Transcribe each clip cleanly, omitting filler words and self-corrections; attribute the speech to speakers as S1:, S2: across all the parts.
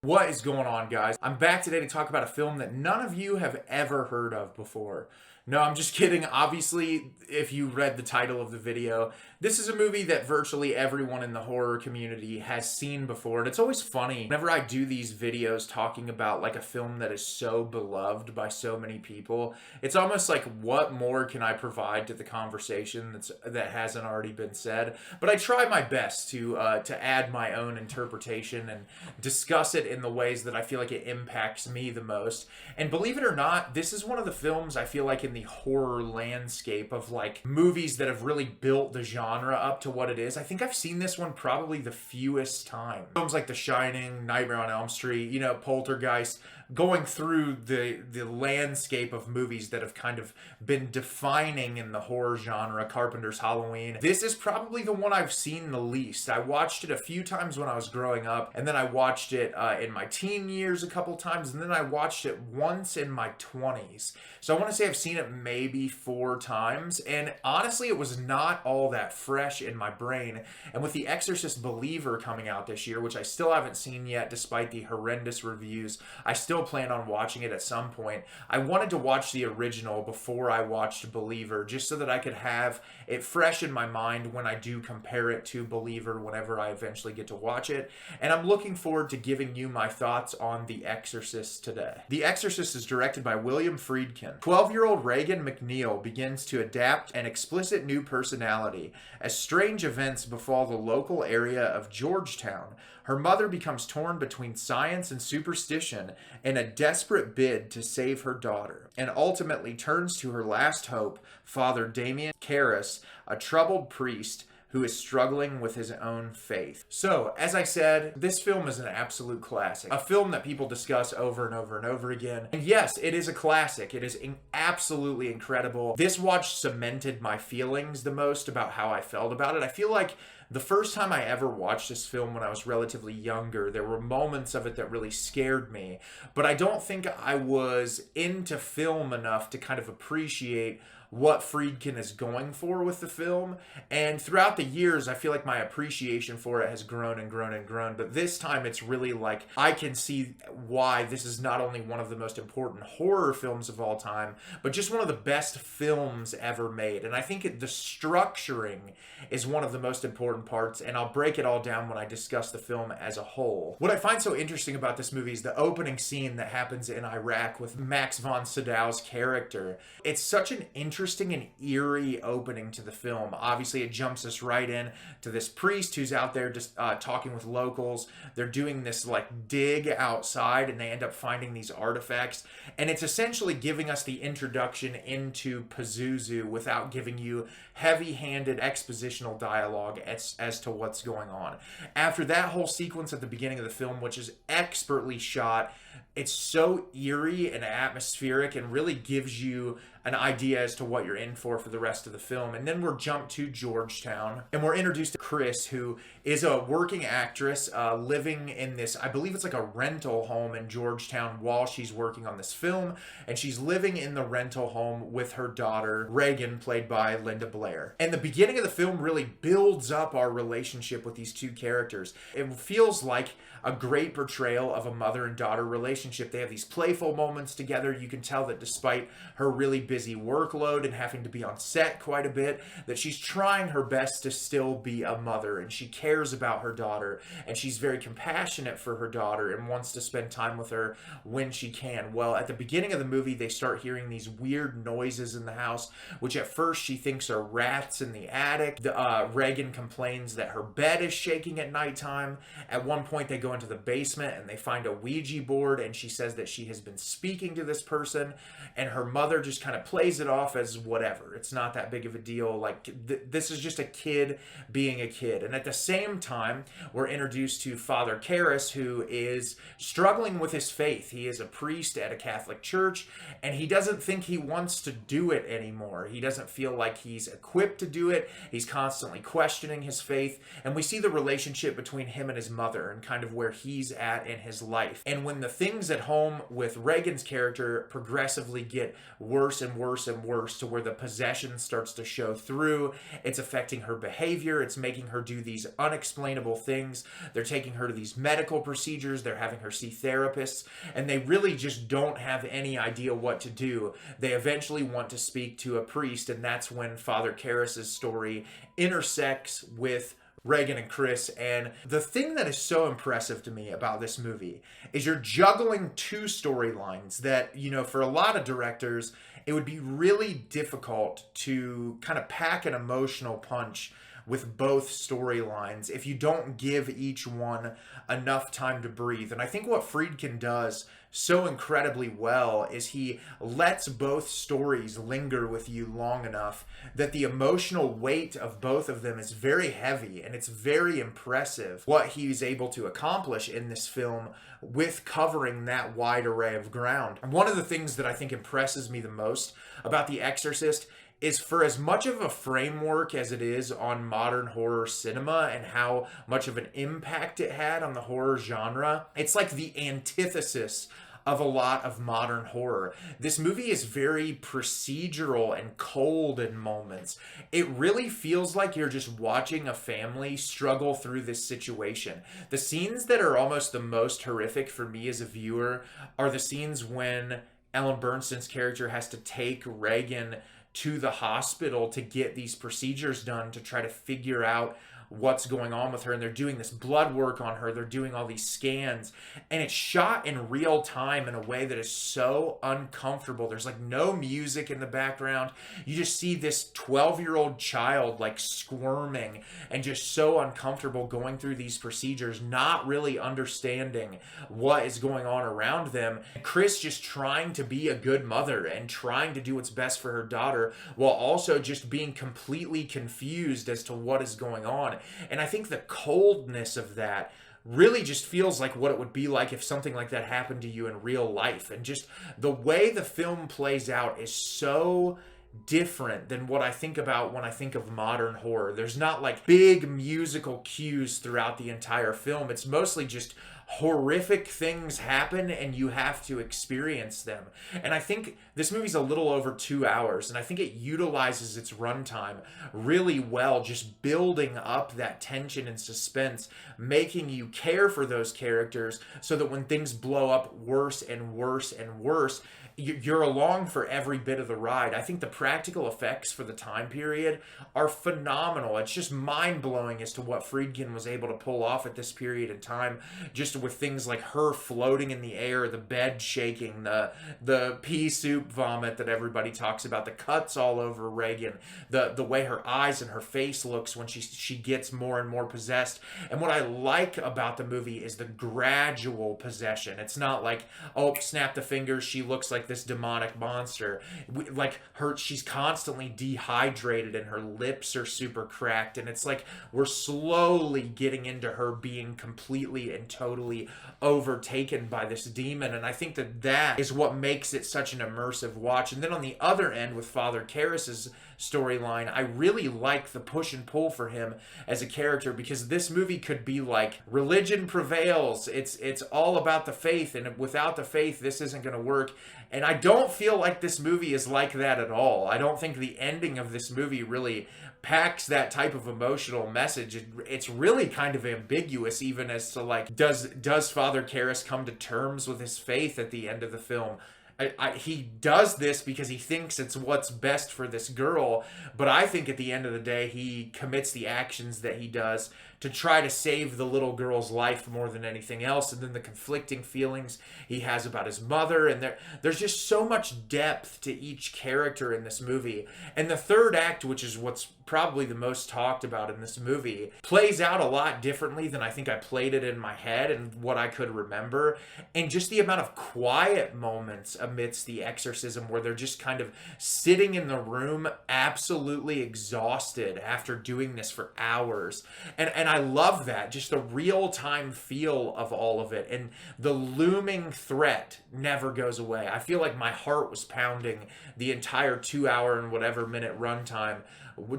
S1: What is going on, guys? I'm back today to talk about a film that none of you have ever heard of before. No, I'm just kidding. Obviously, if you read the title of the video, this is a movie that virtually everyone in the horror community has seen before. And it's always funny whenever I do these videos talking about like a film that is so beloved by so many people. It's almost like, what more can I provide to the conversation that hasn't already been said? But I try my best to add my own interpretation and discuss it in the ways that I feel like it impacts me the most. And believe it or not, this is one of the films I feel like in the horror landscape of like movies that have really built the genre up to what it is. I think I've seen this one probably the fewest times. Films like The Shining, Nightmare on Elm Street, Poltergeist, going through the landscape of movies that have kind of been defining in the horror genre, Carpenter's Halloween. This is probably the one I've seen the least. I watched it a few times when I was growing up, and then I watched it in my teen years a couple times, and then I watched it once in my 20s. So I want to say I've seen it maybe 4 times, and honestly, it was not all that fresh in my brain. And with The Exorcist Believer coming out this year, which I still haven't seen yet despite the horrendous reviews, I still plan on watching it at some point. I wanted to watch the original before I watched Believer, just so that I could have it fresh in my mind when I do compare it to Believer whenever I eventually get to watch it. And I'm looking forward to giving you my thoughts on The Exorcist today. The Exorcist is directed by William Friedkin. 12-year-old Reagan McNeil begins to adapt an explicit new personality as strange events befall the local area of Georgetown. Her mother becomes torn between science and superstition in a desperate bid to save her daughter, and ultimately turns to her last hope, Father Damien Karras, a troubled priest who is struggling with his own faith. So, as I said, this film is an absolute classic. A film that people discuss over and over and over again. And yes, it is a classic. It is absolutely incredible. This watch cemented my feelings the most about how I felt about it. I feel like the first time I ever watched this film when I was relatively younger, there were moments of it that really scared me. But I don't think I was into film enough to kind of appreciate what Friedkin is going for with the film. And throughout the years, I feel like my appreciation for it has grown and grown and grown. But this time it's really like, I can see why this is not only one of the most important horror films of all time, but just one of the best films ever made. And I think the structuring is one of the most important parts, and I'll break it all down when I discuss the film as a whole. What I find so interesting about this movie is the opening scene that happens in Iraq with Max von Sydow's character. It's such an interesting and eerie opening to the film. Obviously, it jumps us right in to this priest who's out there just talking with locals. They're doing this like dig outside, and they end up finding these artifacts. And it's essentially giving us the introduction into Pazuzu without giving you heavy-handed expositional dialogue as to what's going on. After that whole sequence at the beginning of the film, which is expertly shot, it's so eerie and atmospheric and really gives you an idea as to what you're in for the rest of the film. And then we're jumped to Georgetown, and we're introduced to Chris, who is a working actress living in this, I believe it's like a rental home in Georgetown while she's working on this film. And she's living in the rental home with her daughter, Reagan, played by Linda Blair. And the beginning of the film really builds up our relationship with these two characters. It feels like a great portrayal of a mother and daughter relationship. They have these playful moments together. You can tell that despite her really busy workload and having to be on set quite a bit, that she's trying her best to still be a mother, and she cares about her daughter, and she's very compassionate for her daughter and wants to spend time with her when she can. Well, at the beginning of the movie, they start hearing these weird noises in the house, which at first she thinks are rats in the attic. Reagan complains that her bed is shaking at nighttime. At one point, they go into the basement and they find a Ouija board, and she says that she has been speaking to this person, and her mother just kind of plays it off as whatever. It's not that big of a deal. Like, this is just a kid being a kid. And at the same time, we're introduced to Father Karras, who is struggling with his faith. He is a priest at a Catholic church, and he doesn't think he wants to do it anymore. He doesn't feel like he's equipped to do it. He's constantly questioning his faith, and we see the relationship between him and his mother and kind of where he's at in his life. And when the things at home with Reagan's character progressively get worse and worse and worse to where the possession starts to show through. It's affecting her behavior. It's making her do these unexplainable things. They're taking her to these medical procedures. They're having her see therapists, and they really just don't have any idea what to do. They eventually want to speak to a priest, and that's when Father Karras's story intersects with Regan and Chris. And the thing that is so impressive to me about this movie is you're juggling two storylines that, you know, for a lot of directors, it would be really difficult to kind of pack an emotional punch with both storylines if you don't give each one enough time to breathe. And I think what Friedkin does so incredibly well is he lets both stories linger with you long enough that the emotional weight of both of them is very heavy, and it's very impressive what he's able to accomplish in this film with covering that wide array of ground. And one of the things that I think impresses me the most about The Exorcist is, for as much of a framework as it is on modern horror cinema and how much of an impact it had on the horror genre, it's like the antithesis of a lot of modern horror. This movie is very procedural and cold in moments. It really feels like you're just watching a family struggle through this situation. The scenes that are almost the most horrific for me as a viewer are the scenes when Ellen Burstyn's character has to take Regan to the hospital to get these procedures done to try to figure out what's going on with her, and they're doing this blood work on her, they're doing all these scans, and it's shot in real time in a way that is so uncomfortable. There's like no music in the background. You just see this 12-year-old child like squirming and just so uncomfortable going through these procedures, not really understanding what is going on around them. Chris just trying to be a good mother and trying to do what's best for her daughter while also just being completely confused as to what is going on. And I think the coldness of that really just feels like what it would be like if something like that happened to you in real life. And just the way the film plays out is so different than what I think about when I think of modern horror. There's not like big musical cues throughout the entire film. It's mostly just horrific things happen and you have to experience them. And I think this movie's a little over 2 hours, and I think it utilizes its runtime really well, just building up that tension and suspense, making you care for those characters so that when things blow up worse and worse and worse, you're along for every bit of the ride. I think the practical effects for the time period are phenomenal. It's just mind-blowing as to what Friedkin was able to pull off at this period in time, just with things like her floating in the air, the bed shaking, the pea soup vomit that everybody talks about, the cuts all over Regan, the way her eyes and her face looks when she gets more and more possessed. And what I like about the movie is the gradual possession. It's not like, oh, snap the fingers, she looks like this demonic monster. She's constantly dehydrated and her lips are super cracked, and it's like we're slowly getting into her being completely and totally overtaken by this demon. And I think that is what makes it such an immersive watch. And then on the other end with Father Karras's storyline, I really like the push and pull for him as a character, because this movie could be like religion prevails, it's all about the faith, and without the faith this isn't going to work. And I don't feel like this movie is like that at all. I don't think the ending of this movie really packs that type of emotional message. It's really kind of ambiguous, even as to like, does Father Karras come to terms with his faith at the end of the film? He does this because he thinks it's what's best for this girl, but I think at the end of the day he commits the actions that he does to try to save the little girl's life more than anything else. And then the conflicting feelings he has about his mother, and there's just so much depth to each character in this movie. And the third act, which is what's probably the most talked about in this movie, plays out a lot differently than I think I played it in my head and what I could remember. And just the amount of quiet moments amidst the exorcism where they're just kind of sitting in the room absolutely exhausted after doing this for hours. And I love that, just the real-time feel of all of it, and the looming threat never goes away. I feel like my heart was pounding the entire 2 hour and whatever minute runtime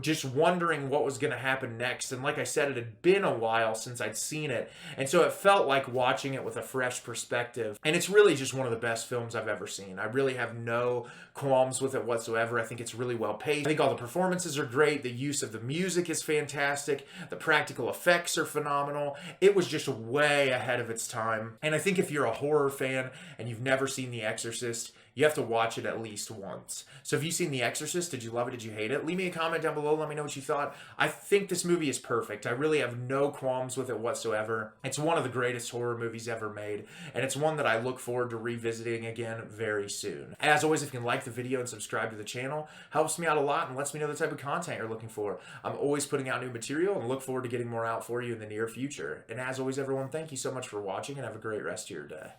S1: just wondering what was going to happen next. And like I said, it had been a while since I'd seen it, and so it felt like watching it with a fresh perspective. And it's really just one of the best films I've ever seen. I really have no qualms with it whatsoever. I think it's really well paced. I think all the performances are great. The use of the music is fantastic. The practical effects are phenomenal. It was just way ahead of its time. And I think if you're a horror fan and you've never seen The Exorcist, you have to watch it at least once. So if you've seen The Exorcist, did you love it? Did you hate it? Leave me a comment down below. Let me know what you thought. I think this movie is perfect. I really have no qualms with it whatsoever. It's one of the greatest horror movies ever made, and it's one that I look forward to revisiting again very soon. As always, if you can like the video and subscribe to the channel, helps me out a lot and lets me know the type of content you're looking for. I'm always putting out new material and look forward to getting more out for you in the near future. And as always, everyone, thank you so much for watching and have a great rest of your day.